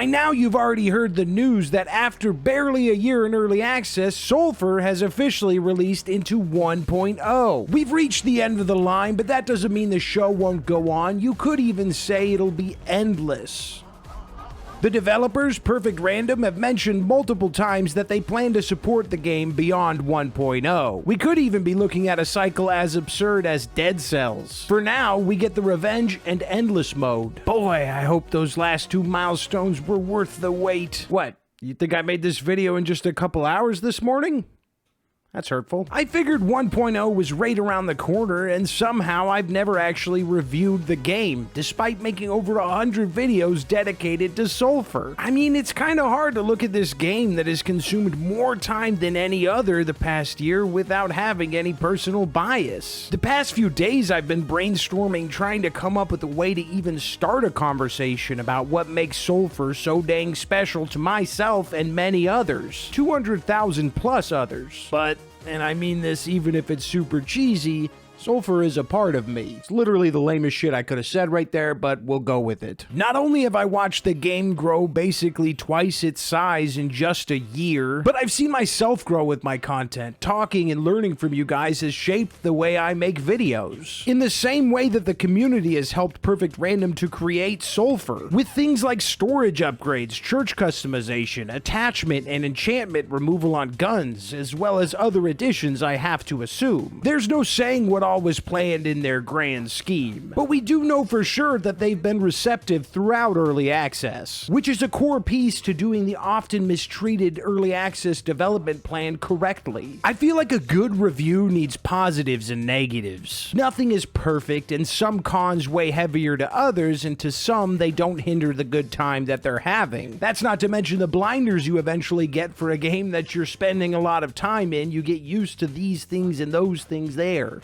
By now you've already heard the news that after barely a year in early access, Sulfur has officially released into 1.0. We've reached the end of the line, but that doesn't mean the show won't go on. You could even say it'll be endless. The developers, Perfect Random, have mentioned multiple times that they plan to support the game beyond 1.0. We could even be looking at a cycle as absurd as Dead Cells. For now, we get the Revenge and Endless mode. Boy, I hope those last two milestones were worth the wait. What, you think I made this video in just a couple hours this morning? That's hurtful. I figured 1.0 was right around the corner, and somehow I've never actually reviewed the game, despite making over 100 videos dedicated to Sulfur. I mean, it's kinda hard to look at this game that has consumed more time than any other the past year without having any personal bias. The past few days I've been brainstorming trying to come up with a way to even start a conversation about what makes Sulfur so dang special to myself and many others. 200,000 plus others. But and I mean this even if it's super cheesy, Sulfur is a part of me. It's literally the lamest shit I could have said right there, but we'll go with it. Not only have I watched the game grow basically twice its size in just a year, but I've seen myself grow with my content. Talking and learning from you guys has shaped the way I make videos. In the same way that the community has helped Perfect Random to create Sulfur, with things like storage upgrades, church customization, attachment and enchantment removal on guns, as well as other additions I have to assume. There's no saying what all was planned in their grand scheme, but we do know for sure that they've been receptive throughout early access, which is a core piece to doing the often mistreated early access development plan correctly. I feel like a good review needs positives and negatives. Nothing is perfect, and some cons weigh heavier to others, and to some they don't hinder the good time that they're having. That's not to mention the blinders you eventually get for a game that you're spending a lot of time in. You get used to these things and those things there.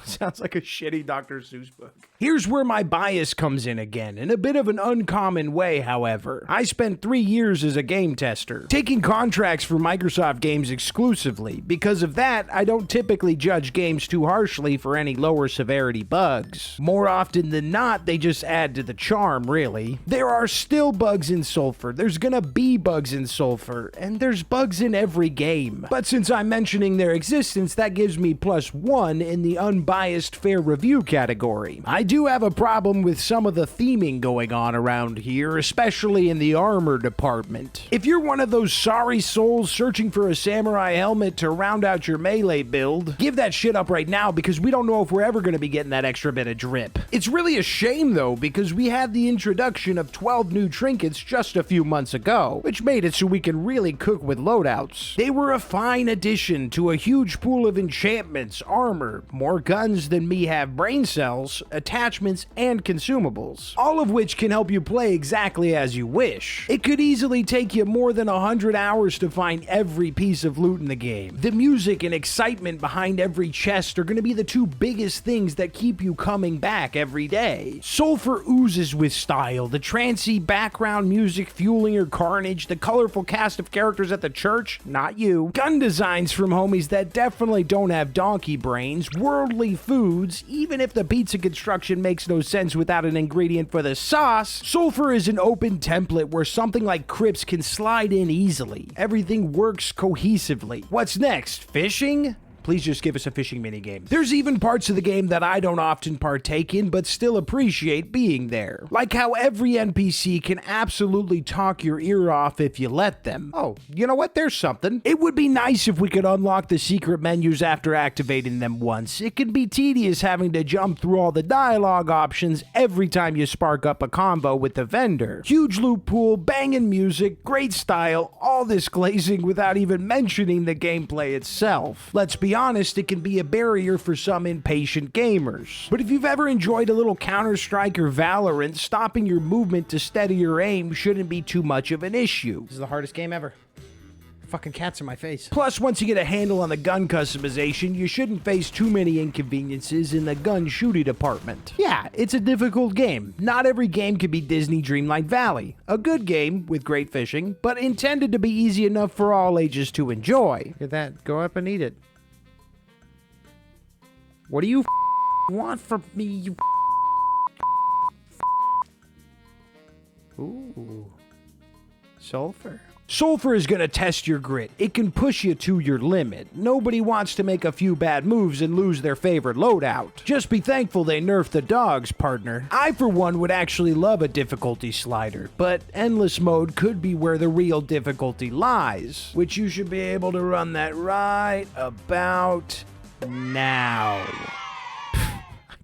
Sounds like a shitty Dr. Seuss book. Here's where my bias comes in again, in a bit of an uncommon way, however. I spent 3 years as a game tester, taking contracts for Microsoft games exclusively. Because of that, I don't typically judge games too harshly for any lower severity bugs. More often than not, they just add to the charm, really. There are still bugs in Sulfur, there's gonna be bugs in Sulfur, and there's bugs in every game. But since I'm mentioning their existence, that gives me +1 in the unbiased fair review category. I do have a problem with some of the theming going on around here, especially in the armor department. If you're one of those sorry souls searching for a samurai helmet to round out your melee build, give that shit up right now, because we don't know if we're ever going to be getting that extra bit of drip. It's really a shame though, because we had the introduction of 12 new trinkets just a few months ago, which made it so we can really cook with loadouts. They were a fine addition to a huge pool of enchantments, armor, more guns than me have brain cells, attachments, and consumables, all of which can help you play exactly as you wish. It could easily take you more than 100 hours to find every piece of loot in the game. The music and excitement behind every chest are going to be the two biggest things that keep you coming back every day. Sulfur oozes with style, the trancy background music fueling your carnage, the colorful cast of characters at the church, not you, gun designs from homies that definitely don't have donkey brains, worldly foods, even if the pizza construction makes no sense without an ingredient for the sauce. Sulfur is an open template where something like crypts can slide in easily. Everything works cohesively. What's next? Fishing? Please just give us a fishing minigame. There's even parts of the game that I don't often partake in, but still appreciate being there. Like how every NPC can absolutely talk your ear off if you let them. Oh, you know what? There's something. It would be nice if we could unlock the secret menus after activating them once. It can be tedious having to jump through all the dialogue options every time you spark up a convo with the vendor. Huge loot pool, banging music, great style, all this glazing without even mentioning the gameplay itself. Let's be honest, it can be a barrier for some impatient gamers. But if you've ever enjoyed a little Counter-Strike or Valorant, stopping your movement to steady your aim shouldn't be too much of an issue. This is the hardest game ever. Fucking cats in my face. Plus, once you get a handle on the gun customization, you shouldn't face too many inconveniences in the gun shooting department. Yeah, it's a difficult game. Not every game can be Disney Dreamlight Valley. A good game with great fishing, but intended to be easy enough for all ages to enjoy. Look at that. Go up and eat it. What do you want from me, you Ooh. Sulfur. Sulfur is going to test your grit. It can push you to your limit. Nobody wants to make a few bad moves and lose their favorite loadout. Just be thankful they nerfed the dogs, partner. I, for one, would actually love a difficulty slider, but endless mode could be where the real difficulty lies, which you should be able to run that right about now.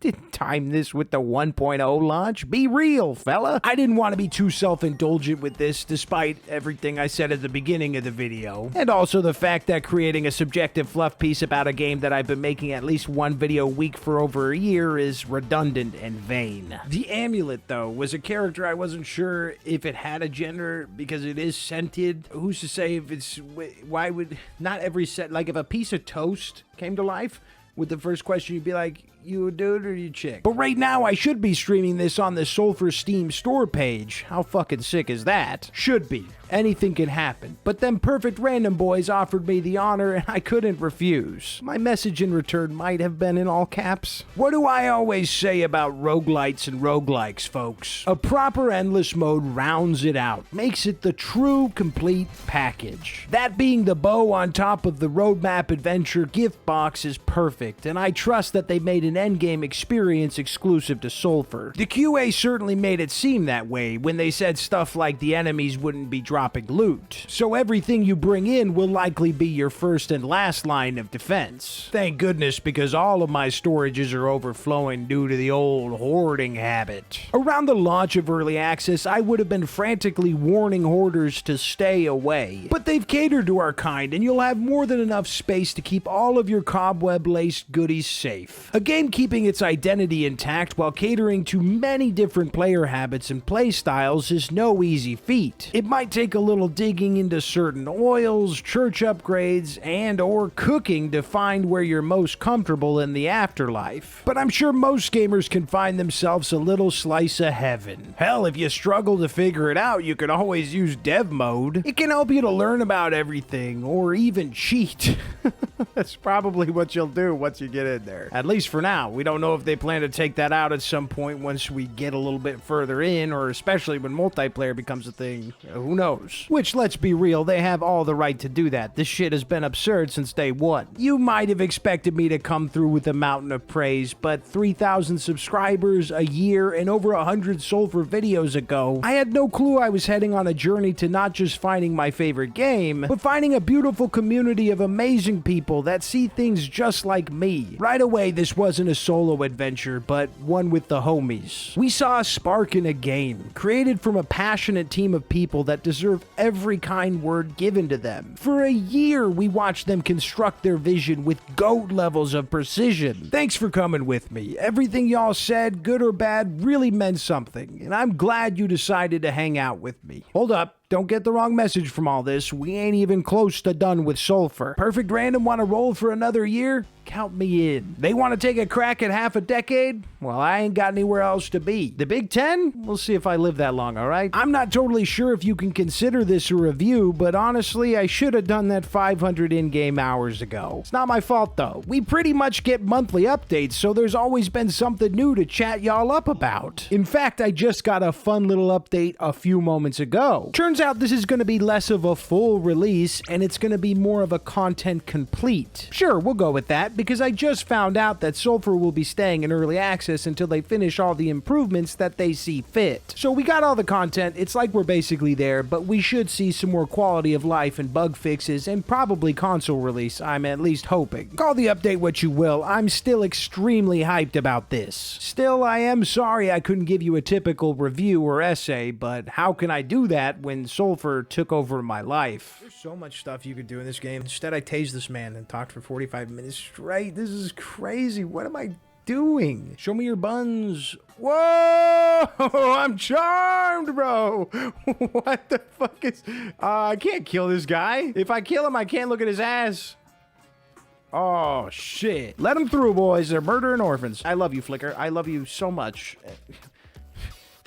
Didn't time this with the 1.0 launch. Be real, fella. I didn't want to be too self-indulgent with this, despite everything I said at the beginning of the video. And also the fact that creating a subjective fluff piece about a game that I've been making at least one video a week for over a year is redundant and vain. The amulet, though, was a character I wasn't sure if it had a gender, because it is sentient. Who's to say if it's... Why would... Not every set... Like, if a piece of toast came to life, with the first question, you'd be like, you a dude or you chick? But right now, I should be streaming this on the Sulfur Steam store page. How fucking sick is that? Should be. Anything can happen. But them perfect random boys offered me the honor and I couldn't refuse. My message in return might have been in all caps. What do I always say about roguelites and roguelikes, folks? A proper endless mode rounds it out, makes it the true complete package. That being the bow on top of the roadmap adventure gift box is perfect, and I trust that they made an endgame experience exclusive to Sulfur. The QA certainly made it seem that way when they said stuff like the enemies wouldn't be dropping loot, so everything you bring in will likely be your first and last line of defense. Thank goodness, because all of my storages are overflowing due to the old hoarding habit. Around the launch of Early Access, I would have been frantically warning hoarders to stay away, but they've catered to our kind, and you'll have more than enough space to keep all of your cobweb-laced goodies safe. A game keeping its identity intact while catering to many different player habits and playstyles is no easy feat. It might take a little digging into certain oils, church upgrades, and or cooking to find where you're most comfortable in the afterlife. But I'm sure most gamers can find themselves a little slice of heaven. Hell, if you struggle to figure it out, you can always use dev mode. It can help you to learn about everything, or even cheat. That's probably what you'll do once you get in there. At least for now. We don't know if they plan to take that out at some point once we get a little bit further in, or especially when multiplayer becomes a thing. Who knows? Which, let's be real, they have all the right to do that. This shit has been absurd since day one. You might have expected me to come through with a mountain of praise, but 3,000 subscribers, a year, and over 100 Sulfur videos ago, I had no clue I was heading on a journey to not just finding my favorite game, but finding a beautiful community of amazing people that see things just like me. Right away, this wasn't a solo adventure, but one with the homies. We saw a spark in a game, created from a passionate team of people that deserve every kind word given to them. For a year, we watched them construct their vision with GOAT levels of precision. Thanks for coming with me. Everything y'all said, good or bad, really meant something, and I'm glad you decided to hang out with me. Hold up. Don't get the wrong message from all this. We ain't even close to done with Sulfur. Perfect Random want to roll for another year? Count me in. They want to take a crack at half a decade? Well, I ain't got anywhere else to be. The Big Ten? We'll see if I live that long, alright? I'm not totally sure if you can consider this a review, but honestly, I should have done that 500 in-game hours ago. It's not my fault, though. We pretty much get monthly updates, so there's always been something new to chat y'all up about. In fact, I just got a fun little update a few moments ago. Turns out this is going to be less of a full release, and it's going to be more of a content complete. Sure, we'll go with that, because I just found out that Sulfur will be staying in early access until they finish all the improvements that they see fit. So we got all the content, it's like we're basically there, but we should see some more quality of life and bug fixes, and probably console release, I'm at least hoping. Call the update what you will, I'm still extremely hyped about this. Still, I am sorry I couldn't give you a typical review or essay, but how can I do that when Sulfur took over my life? There's so much stuff you could do in this game. Instead, I tased this man and talked for 45 minutes straight. This is crazy. What am I doing? Show me your buns. Whoa! I'm charmed, bro. What the fuck is... I can't kill this guy. If I kill him, I can't look at his ass. Oh, shit. Let them through, boys. They're murdering orphans. I love you, Flicker. I love you so much.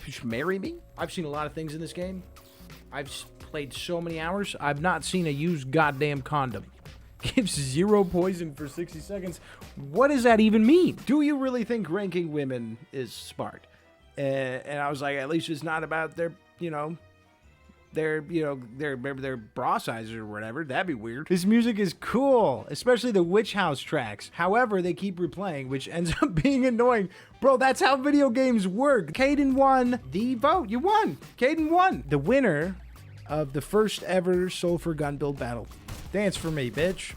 You should marry me? I've seen a lot of things in this game. I've played so many hours. I've not seen a used goddamn condom. Gives 0 poison for 60 seconds. What does that even mean? Do you really think ranking women is smart? And I was like, at least it's not about their, you know, their bra sizes or whatever. That'd be weird. This music is cool, especially the Witch House tracks. However, they keep replaying, which ends up being annoying. Bro, that's how video games work. Caden won the vote. You won. Caden won. The winner of the first ever Sulfur gun build battle. Dance for me, bitch.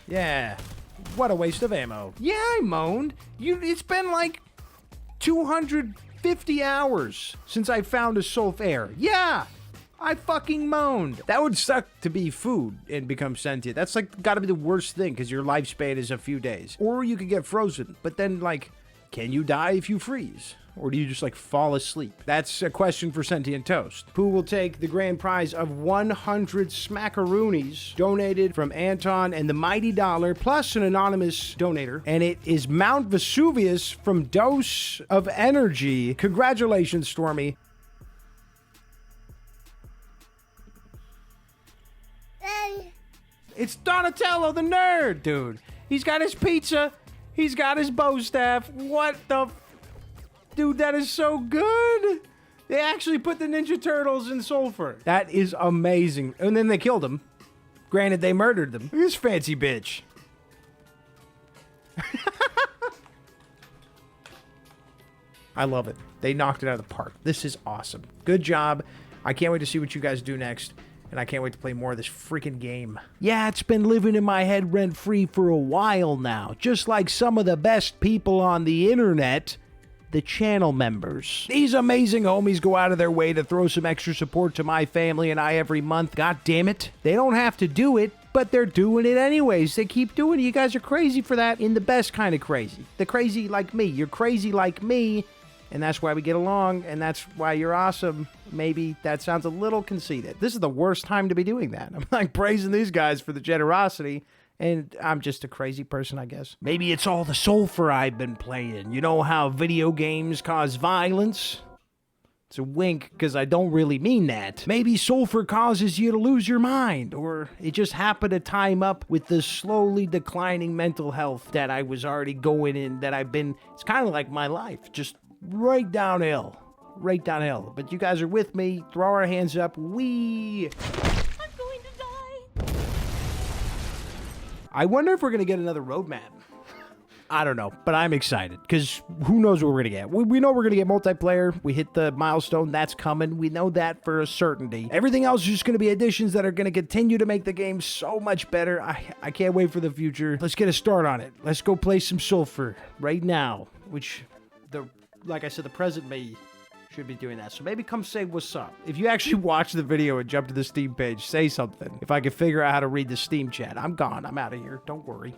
Yeah. What a waste of ammo. Yeah, I moaned. It's been like 250 hours since I found a Sulfur. Yeah. I fucking moaned. That would suck to be food and become sentient. That's like gotta be the worst thing because your lifespan is a few days. Or you could get frozen. But then, like, can you die if you freeze? Or do you just, like, fall asleep? That's a question for Sentient Toast, who will take the grand prize of 100 smackaroonies donated from Anton and the Mighty Dollar, plus an anonymous donator. And it is Mount Vesuvius from Dose of Energy. Congratulations, Stormy. It's Donatello the nerd, dude. He's got his pizza. He's got his bow staff. What the... Dude, that is so good. They actually put the Ninja Turtles in Sulfur. That is amazing. And then they killed him. Granted, they murdered them. Look at this fancy bitch. I love it. They knocked it out of the park. This is awesome. Good job. I can't wait to see what you guys do next. And I can't wait to play more of this freaking game. Yeah, it's been living in my head rent-free for a while now. Just like some of the best people on the internet, the channel members. These amazing homies go out of their way to throw some extra support to my family and I every month. God damn it. They don't have to do it, but they're doing it anyways. They keep doing it. You guys are crazy for that in the best kind of crazy. The crazy like me. You're crazy like me. And that's why we get along, and that's why you're awesome. Maybe that sounds a little conceited. This is the worst time to be doing that. I'm like praising these guys for the generosity, and I'm just a crazy person, I guess. Maybe it's all the Sulfur I've been playing. You know how video games cause violence? It's a wink, because I don't really mean that. Maybe Sulfur causes you to lose your mind, or it just happened to time up with the slowly declining mental health that I was already going in, that I've been... It's kind of like my life, just... right downhill. But you guys are with me. Throw our hands up. I'm going to die. I wonder if we're going to get another roadmap. I don't know, but I'm excited because who knows what we're going to get. We know we're going to get multiplayer. We hit the milestone. That's coming. We know that for a certainty. Everything else is just going to be additions that are going to continue to make the game so much better. I can't wait for the future. Let's get a start on it. Let's go play some Sulfur right now, which like I said, the present me should be doing that. So maybe come say what's up. If you actually watch the video and jump to the Steam page, say something. If I can figure out how to read the Steam chat. I'm gone. I'm out of here. Don't worry.